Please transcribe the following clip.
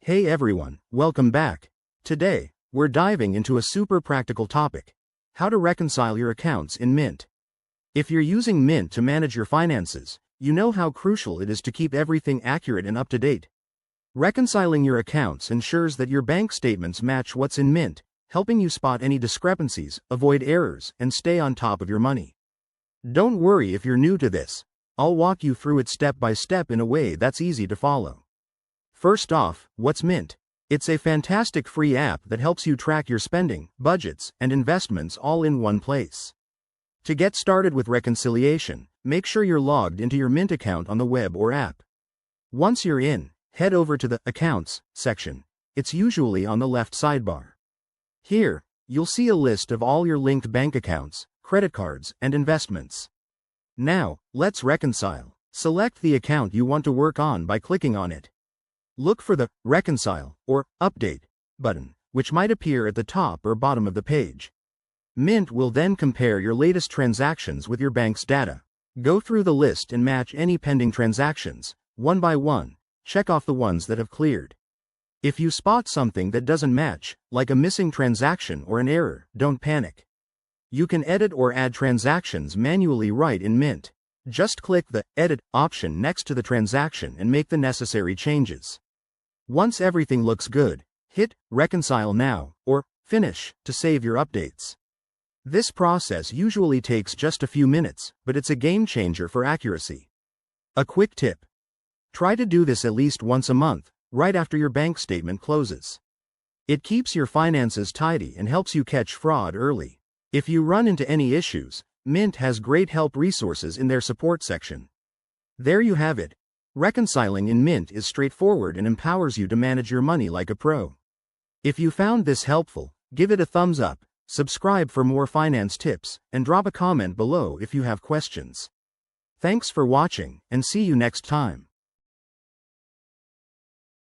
Hey everyone, welcome back. Today, we're diving into a super practical topic: how to reconcile your accounts in Mint. If you're using Mint to manage your finances, you know how crucial it is to keep everything accurate and up to date. Reconciling your accounts ensures that your bank statements match what's in Mint, helping you spot any discrepancies, avoid errors, and stay on top of your money. Don't worry if you're new to this. I'll walk you through it step by step in a way that's easy to follow. First off, what's Mint? It's a fantastic free app that helps you track your spending, budgets, and investments all in one place. To get started with reconciliation, make sure you're logged into your Mint account on the web or app. Once you're in, head over to the Accounts section. It's usually on the left sidebar. Here, you'll see a list of all your linked bank accounts, credit cards, and investments. Now, let's reconcile. Select the account you want to work on by clicking on it. Look for the Reconcile or Update button, which might appear at the top or bottom of the page. Mint will then compare your latest transactions with your bank's data. Go through the list and match any pending transactions, one by one. Check off the ones that have cleared. If you spot something that doesn't match, like a missing transaction or an error, don't panic. You can edit or add transactions manually right in Mint. Just click the Edit option next to the transaction and make the necessary changes. Once everything looks good, hit Reconcile Now or Finish to save your updates. This process usually takes just a few minutes, but it's a game changer for accuracy. A quick tip: try to do this at least once a month, right after your bank statement closes. It keeps your finances tidy and helps you catch fraud early. If you run into any issues, Mint has great help resources in their support section. There you have it. Reconciling in Mint is straightforward and empowers you to manage your money like a pro. If you found this helpful, give it a thumbs up, subscribe for more finance tips, and drop a comment below if you have questions. Thanks for watching, and see you next time.